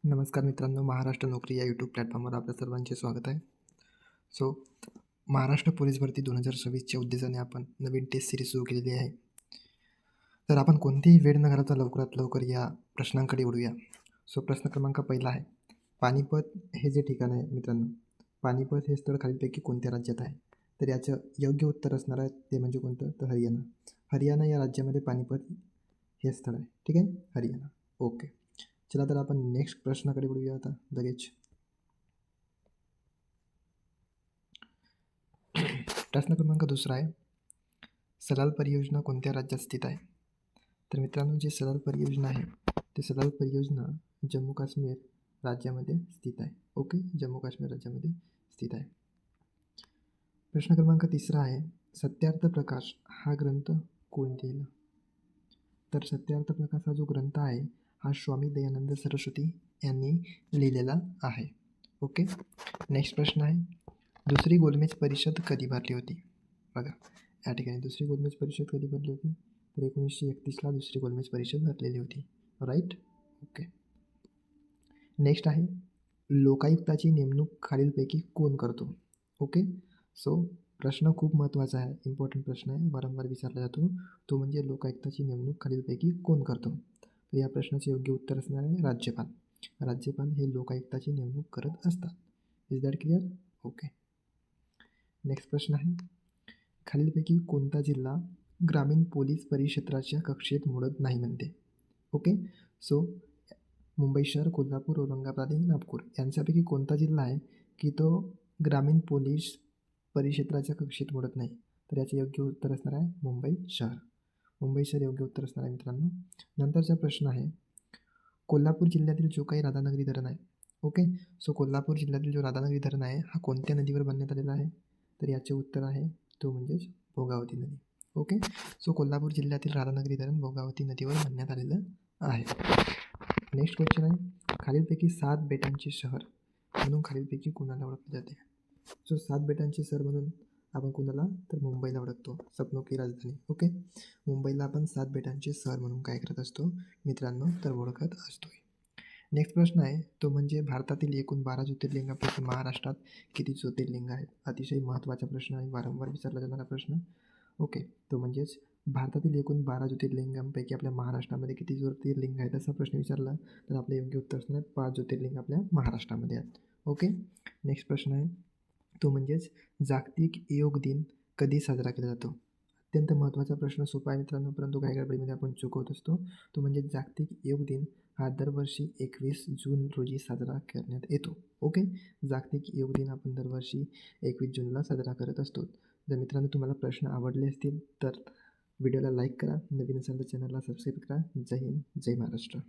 नमस्कार मित्रांनो, महाराष्ट्र नोकरी या यूट्यूब प्लॅटफॉर्मवर आपल्या सर्वांचे स्वागत आहे. सो महाराष्ट्र पोलीस भरती 2026च्या उद्देशाने आपण नवीन टेस्ट सिरीज सुरू केलेली आहे. तर आपण कोणतीही वेळ न घालवता लवकरात लवकर या प्रश्नांकडे वळूया. सो प्रश्न क्रमांक पहिला आहे, पानिपत हे जे ठिकाण आहे मित्रांनो, पानिपत हे स्थळ खालीलपैकी कोणत्या राज्यात आहे? तर याचं योग्य उत्तर असणार आहे ते म्हणजे कोणतं? तर हरियाणा. हरियाणा या राज्यामध्ये पानिपत हे स्थळ आहे. ठीक आहे, हरियाणा. ओके, चला तर आपण नेक्स्ट प्रश्नाकडे वळूया आता लगेच. प्रश्न क्रमांक दुसरा आहे, सलाल परियोजना कोणत्या राज्यात स्थित आहे? तर मित्रांनो, जी सलाल परियोजना आहे ती सलाल परियोजना जम्मू काश्मीर राज्यामध्ये स्थित आहे. ओके, जम्मू काश्मीर राज्यामध्ये स्थित आहे. प्रश्न क्रमांक तिसरा आहे, सत्यार्थ प्रकाश हा ग्रंथ कोण लिहिला? तर सत्यार्थ प्रकाश हा जो ग्रंथ आहे हा स्वामी दयानंद सरस्वती यांनी लिहिलेला आहे. ओके, नेक्स्ट प्रश्न आहे, दुसरी गोलमेज परिषद कधी भरली होती? बघा, या ठिकाणी दुसरी गोलमेज परिषद कधी भरली होती? तर 1931ला दुसरी गोलमेज परिषद भरलेली होती. राईट. ओके, नेक्स्ट आहे, लोकायुक्ताची नेमणूक खालीलपैकी कोण करतो? ओके, सो प्रश्न खूप महत्त्वाचा आहे, इम्पॉर्टंट प्रश्न आहे, वारंवार विचारला जातो. तो म्हणजे लोकायुक्ताची नेमणूक खालीलपैकी कोण करतो? तर या प्रश्नाचे योग्य उत्तर असणार आहे राज्यपाल. राज्यपाल हे लोकायुक्ताची नेमणूक करत असतात. Is that clear? Okay, next प्रश्न आहे, खालीलपैकी कोणता जिल्हा ग्रामीण पोलीस परिक्षेत्राच्या कक्षेत मोडत नाही म्हणते? ओके, सो मुंबई शहर, कोल्हापूर, औरंगाबाद आणि नागपूर यांच्यापैकी कोणता जिल्हा आहे की तो ग्रामीण पोलीस परिक्षेत्राच्या कक्षेत मोडत नाही? तर याचे योग्य उत्तर असणार आहे मुंबई शहर. मुंबई शहर योग्य उत्तर असणार आहे मित्रांनो. नंतरचा प्रश्न आहे, कोल्हापूर जिल्ह्यातील जो काही राधानगरी धरण आहे, ओके, सो कोल्हापूर जिल्ह्यातील जो राधानगरी धरण आहे हा कोणत्या नदीवर बांधण्यात आलेला आहे? तर याचे उत्तर आहे तो म्हणजेच भोगावती नदी. ओके, सो कोल्हापूर जिल्ह्यातील राधानगरी धरण भोगावती नदीवर बांधण्यात आलेलं आहे. नेक्स्ट क्वेश्चन आहे, खालीलपैकी 7 बेटांचे शहर म्हणून खालीलपैकी कोणाला ओळखले जाते? सो 7 बेटांचे शहर म्हणून आपण कोणाला? तर मुंबईला ओळखतो, सपनों की राजधानी. ओके, मुंबईला आपण 7 बेटांचे शहर म्हणून काय करत असतो मित्रांनो? तर ओळखत असतो. नेक्स्ट प्रश्न आहे, तो म्हणजे भारतातील एकूण 12 ज्योतिर्लिंगापैकी महाराष्ट्रात किती ज्योतिर्लिंग आहेत? अतिशय महत्त्वाचा प्रश्न आहे, वारंवार विचारला जाणारा प्रश्न. ओके, तो म्हणजेच भारतातील एकूण 12 ज्योतिर्लिंगांपैकी आपल्या महाराष्ट्रामध्ये किती ज्योतिर्लिंग आहेत असा प्रश्न विचारला तर आपलं योग्य उत्तर असणार आहे 5 ज्योतिर्लिंग आपल्या महाराष्ट्रामध्ये आहेत. ओके, नेक्स्ट प्रश्न आहे, तो म्हणजेच जागतिक योग दिन कधी साजरा केला जातो? अत्यंत महत्त्वाचा प्रश्न, सोपा आहे मित्रांनो, परंतु काही गडबडीमध्ये आपण चुकवत असतो. तो म्हणजे जागतिक योग दिन हा दरवर्षी 21 जून रोजी साजरा करण्यात येतो. ओके, जागतिक योग दिन आपण दरवर्षी 21 जूनला साजरा करत असतो. जर मित्रांनो तुम्हाला प्रश्न आवडले असतील तर व्हिडिओला लाईक करा, नवीन असेल तर चॅनलला सबस्क्राईब करा. जय हिंद, जय महाराष्ट्र.